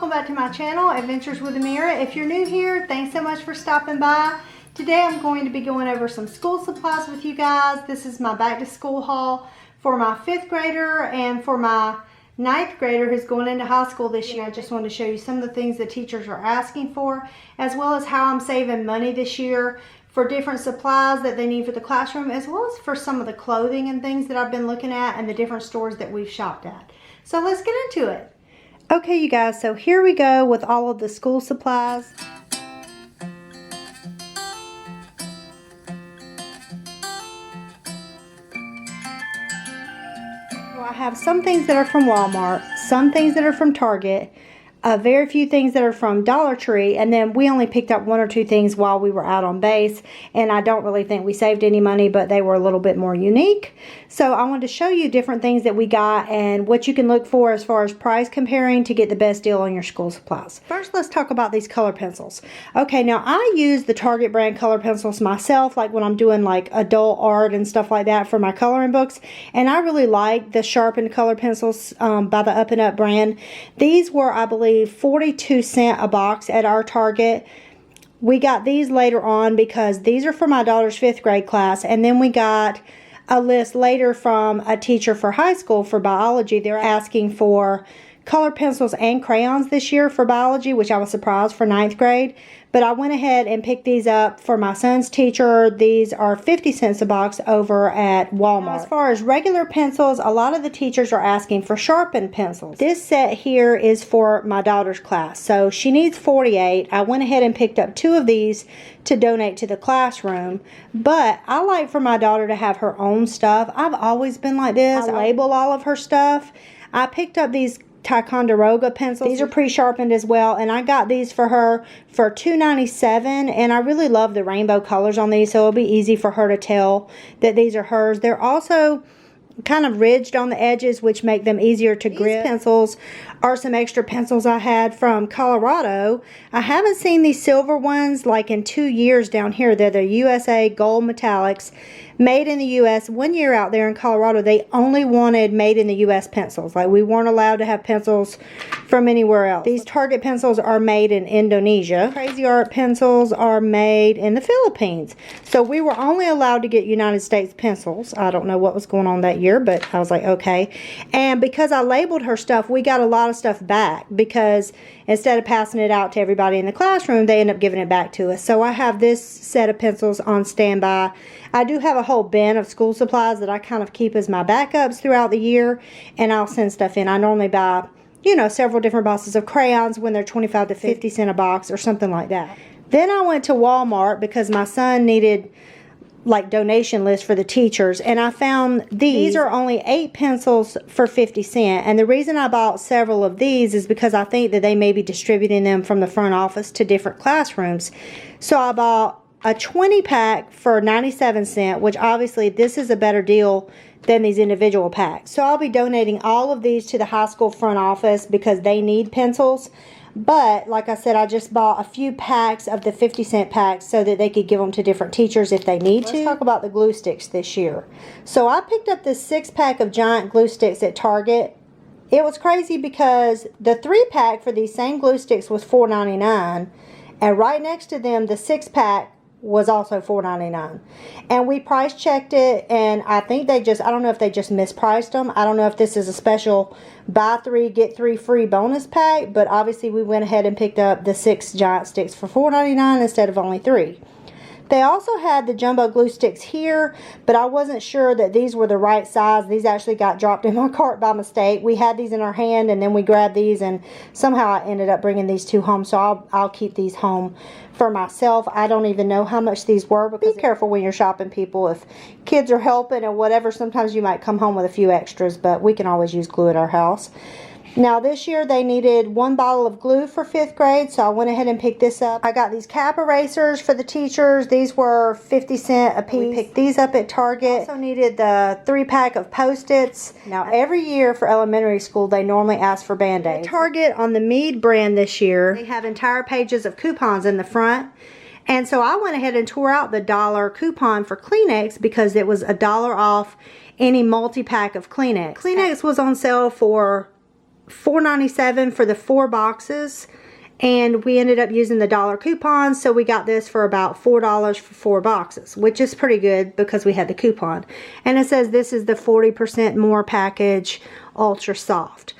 welcome back to my channel, Adventures with Amirah. If you're new here, thanks so much for stopping by. Today I'm going to be going over some school supplies with you guys. This is my back to school haul for my 5th grader and for my 9th grader who's going into high school this year. I just wanted to show you some of the things that teachers are asking for, as well as how I'm saving money this year for different supplies that they need for the classroom, as well as for some of the clothing and things that I've been looking at and the different stores that we've shopped at. So let's get into it. Okay, you guys, so here we go with all of the school supplies. Well, I have some things that are from Walmart, some things that are from Target, very few things that are from Dollar Tree, and then we only picked up 1 or 2 things while we were out on base, and I don't really think we saved any money, but they were a little bit more unique. So I wanted to show you different things that we got and what you can look for as far as price comparing to get the best deal on your school supplies. First, let's talk about these color pencils. Okay, now I use the Target brand color pencils myself, like when I'm doing like adult art and stuff like that for my coloring books, and I really like the sharpened color pencils by the Up and Up brand. These were, I believe, 42 cents a box at our Target. We got these later on because these are for my daughter's 5th grade class, and then we got a list later from a teacher for high school for biology. They're asking for color pencils and crayons this year for biology, which I was surprised for 9th grade. But I went ahead and picked these up for my son's teacher. These are 50 cents a box over at Walmart. Now, as far as regular pencils, a lot of the teachers are asking for sharpened pencils. This set here is for my daughter's class. So she needs 48. I went ahead and picked up 2 of these to donate to the classroom. But I like for my daughter to have her own stuff. I've always been like this. I label all of her stuff. I picked up these Ticonderoga pencils. These are pre-sharpened as well, and I got these for her for $2.97, and I really love the rainbow colors on these, so it'll be easy for her to tell that these are hers. They're also kind of ridged on the edges, which make them easier to grip. These pencils are some extra pencils I had from Colorado. I haven't seen these silver ones like in 2 years down here. They're the USA Gold Metallics, made in the U.S. 1 year out there in Colorado, they only wanted made in the U.S. pencils. Like, we weren't allowed to have pencils from anywhere else. These Target pencils are made in Indonesia. Crazy Art pencils are made in the Philippines. So we were only allowed to get United States pencils. I don't know what was going on that year, but I was like, okay. And because I labeled her stuff, we got a lot of stuff back, because instead of passing it out to everybody in the classroom, they end up giving it back to us. So I have this set of pencils on standby. I do have a whole bin of school supplies that I kind of keep as my backups throughout the year, and I'll send stuff in. I normally buy, you know, several different boxes of crayons when they're 25 to 50 cents a box or something like that. Then I went to Walmart because my son needed like donation list for the teachers, and I found these are only 8 pencils for 50 cents, and the reason I bought several of these is because I think that they may be distributing them from the front office to different classrooms. So I bought a 20 pack for 97 cents, which obviously this is a better deal than these individual packs. So I'll be donating all of these to the high school front office because they need pencils. But like I said, I just bought a few packs of the 50-cent packs so that they could give them to different teachers if they need to. Let's talk about the glue sticks this year. So I picked up this 6-pack of giant glue sticks at Target. It was crazy because the 3-pack for these same glue sticks was $4.99, and right next to them the 6-pack was also $4.99. And we price checked it, and I think they just, I don't know if they just mispriced them. I don't know if this is a special buy 3 get 3 free bonus pack, but obviously we went ahead and picked up the 6 giant sticks for $4.99 instead of only 3. They also had the jumbo glue sticks here, but I wasn't sure that these were the right size. These actually got dropped in my cart by mistake. We had these in our hand, and then we grabbed these, and somehow I ended up bringing these 2 home, so I'll keep these home for myself. I don't even know how much these were, because be careful when you're shopping, people. If kids are helping or whatever, sometimes you might come home with a few extras, but we can always use glue at our house. Now this year they needed 1 bottle of glue for 5th grade, so I went ahead and picked this up. I got these cap erasers for the teachers. These were 50 cents a piece. We picked these up at Target. Also needed the 3-pack of Post-its. Now every year for elementary school they normally ask for Band-Aids. At Target, on the Mead brand this year, they have entire pages of coupons in the front. And so I went ahead and tore out the $1 coupon for Kleenex because it was $1 off any multi-pack of Kleenex. Kleenex was on sale for $4.97 for the 4 boxes. And we ended up using the dollar coupon, so we got this for about $4 for 4 boxes, which is pretty good because we had the coupon. And it says this is the 40% more package, ultra soft.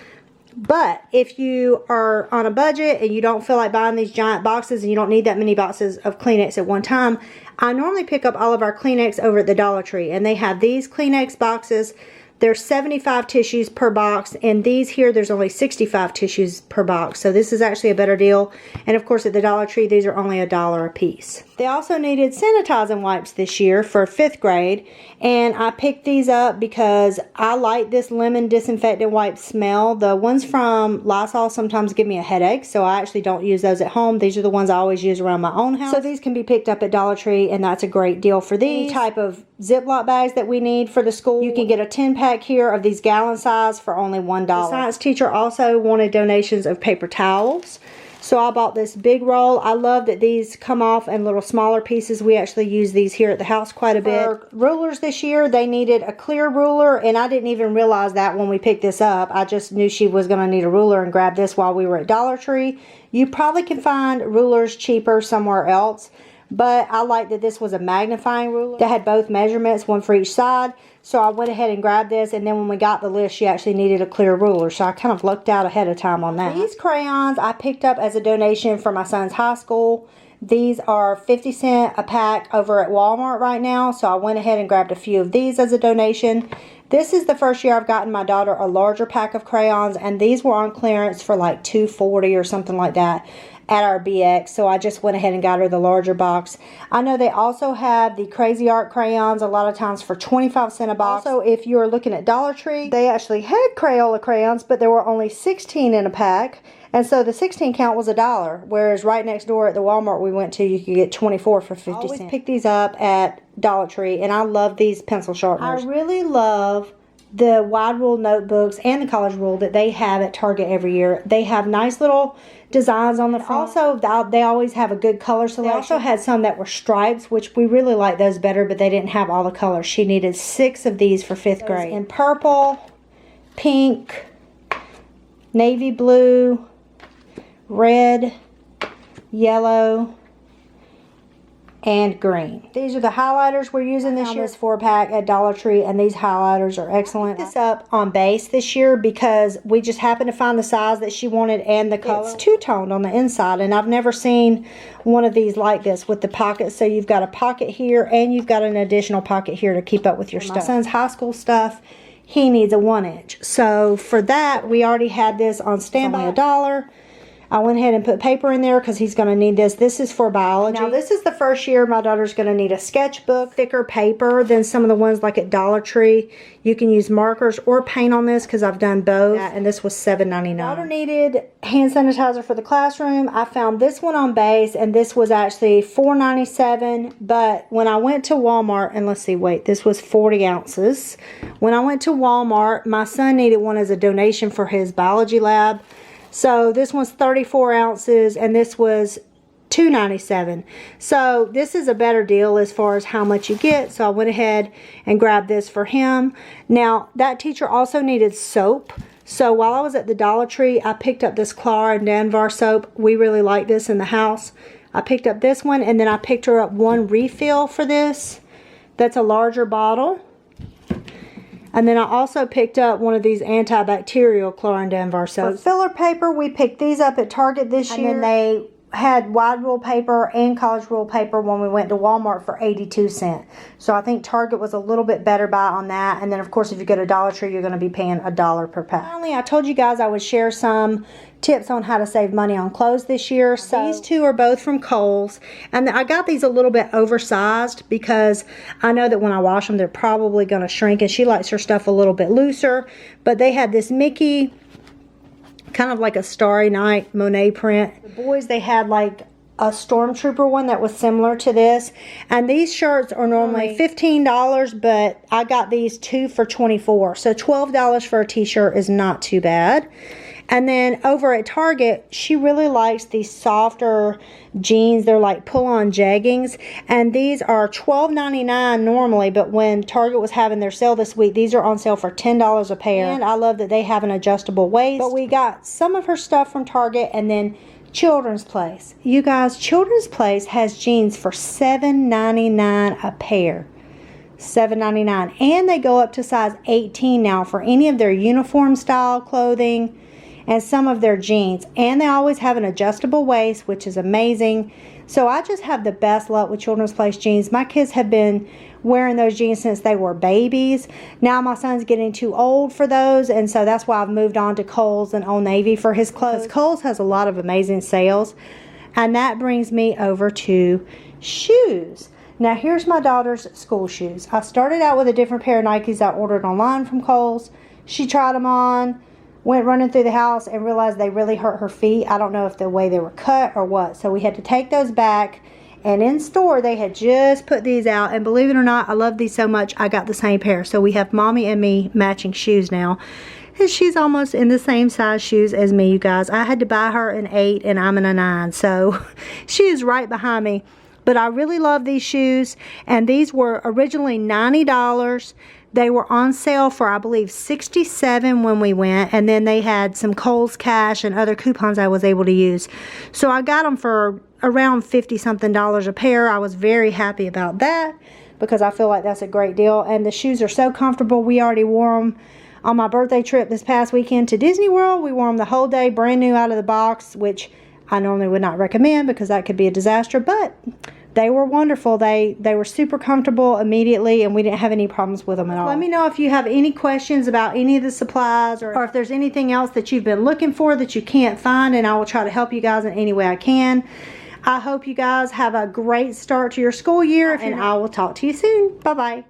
But if you are on a budget and you don't feel like buying these giant boxes and you don't need that many boxes of Kleenex at one time, I normally pick up all of our Kleenex over at the Dollar Tree, and they have these Kleenex boxes. There's 75 tissues per box, and these here, there's only 65 tissues per box. So this is actually a better deal. And of course, at the Dollar Tree, these are only $1 a piece. They also needed sanitizing wipes this year for 5th grade, and I picked these up because I like this lemon disinfectant wipe smell. The ones from Lysol sometimes give me a headache, so I actually don't use those at home. These are the ones I always use around my own house. So these can be picked up at Dollar Tree, and that's a great deal for these. Any type of Ziploc bags that we need for the school, you can get a 10-pack here of these gallon size for only $1. The science teacher also wanted donations of paper towels, so I bought this big roll. I love that these come off in little smaller pieces. We actually use these here at the house quite a bit. For rulers this year, they needed a clear ruler, and I didn't even realize that when we picked this up. I just knew she was going to need a ruler and grabbed this while we were at Dollar Tree. You probably can find rulers cheaper somewhere else, but I like that this was a magnifying ruler that had both measurements, one for each side. So I went ahead and grabbed this, and then when we got the list, she actually needed a clear ruler. So I kind of lucked out ahead of time on that. These crayons I picked up as a donation for my son's high school. These are 50 cents a pack over at Walmart right now. So I went ahead and grabbed a few of these as a donation. This is the first year I've gotten my daughter a larger pack of crayons, and these were on clearance for like $2.40 or something like that at our BX, so I just went ahead and got her the larger box. I know they also have the Crazy Art crayons a lot of times for 25 cents a box. Also, if you're looking at Dollar Tree, they actually had Crayola crayons, but there were only 16 in a pack, and so the 16 count was $1, whereas right next door at the Walmart we went to, you could get 24 for 50 cents. I always pick these up at Dollar Tree, and I love these pencil sharpeners. I really love the wide rule notebooks and the college rule that they have at Target every year. They have nice little designs on the front. Also, they always have a good color selection. They also had some that were stripes, which we really like those better, but they didn't have all the colors. She needed 6 of these for 5th grade. In purple, pink, navy blue, red, yellow, and green. These are the highlighters we're using this year. This 4-pack at Dollar Tree, and these highlighters are excellent. I picked this up on base this year because we just happened to find the size that she wanted and the color. It's two-toned on the inside, and I've never seen one of these like this with the pockets. So you've got a pocket here, and you've got an additional pocket here to keep up with your stuff. My son's high school stuff, he needs a 1-inch. So for that, we already had this on standby, $1. I went ahead and put paper in there because he's going to need this. This is for biology. Now, this is the first year my daughter's going to need a sketchbook, thicker paper than some of the ones like at Dollar Tree. You can use markers or paint on this because I've done both. And this was $7.99. My daughter needed hand sanitizer for the classroom. I found this one on base, and this was actually $4.97. But when I went to Walmart, and let's see, wait, this was 40 ounces. When I went to Walmart, my son needed one as a donation for his biology lab. So this one's 34 ounces, and this was $2.97. So this is a better deal as far as how much you get. So I went ahead and grabbed this for him. Now, that teacher also needed soap. So while I was at the Dollar Tree, I picked up this Clara and Danvar soap. We really like this in the house. I picked up this one, and then I picked her up one refill for this. That's a larger bottle. And then I also picked up one of these antibacterial Clara and Danvar soaps. For filler paper, we picked these up at Target this year. And then they had wide rule paper and college rule paper when we went to Walmart for 82 cents. So I think Target was a little bit better buy on that. And then, of course, if you go to Dollar Tree, you're going to be paying $1 per pack. Finally, I told you guys I would share some tips on how to save money on clothes this year. So these two are both from Kohl's, and I got these a little bit oversized because I know that when I wash them, they're probably going to shrink, and she likes her stuff a little bit looser. But they had this Mickey, kind of like a Starry Night Monet print. The boys, they had like a Stormtrooper one that was similar to this, and these shirts are normally $15, but I got these 2 for $24, so $12 for a t-shirt is not too bad. And then over at Target, she really likes these softer jeans. They're like pull-on jeggings. And these are $12.99 normally, but when Target was having their sale this week, these are on sale for $10 a pair. And I love that they have an adjustable waist. But we got some of her stuff from Target, and then Children's Place. You guys, Children's Place has jeans for $7.99 a pair. $7.99, and they go up to size 18 now for any of their uniform style clothing and some of their jeans, and they always have an adjustable waist, which is amazing. So I just have the best luck with Children's Place jeans. My kids have been wearing those jeans since they were babies. Now my son's getting too old for those, and so that's why I've moved on to Kohl's and Old Navy for his clothes. Kohl's has a lot of amazing sales. And that brings me over to shoes. Now here's my daughter's school shoes. I started out with a different pair of Nikes I ordered online from Kohl's. She tried them on, went running through the house, and realized they really hurt her feet. I don't know if the way they were cut or what. So we had to take those back. And in store, they had just put these out. And believe it or not, I love these so much, I got the same pair. So we have Mommy and me matching shoes now. And she's almost in the same size shoes as me, you guys. I had to buy her an 8 and I'm in a 9. So she is right behind me. But I really love these shoes, and these were originally $90. They were on sale for, I believe, $67 when we went, and then they had some Kohl's Cash and other coupons I was able to use. So I got them for around $50-something a pair. I was very happy about that because I feel like that's a great deal, and the shoes are so comfortable. We already wore them on my birthday trip this past weekend to Disney World. We wore them the whole day, brand new out of the box, which I normally would not recommend because that could be a disaster, but they were wonderful. They were super comfortable immediately, and we didn't have any problems with them at all. Let me know if you have any questions about any of the supplies, or if there's anything else that you've been looking for that you can't find, and I will try to help you guys in any way I can. I hope you guys have a great start to your school year, and I will talk to you soon. Bye-bye.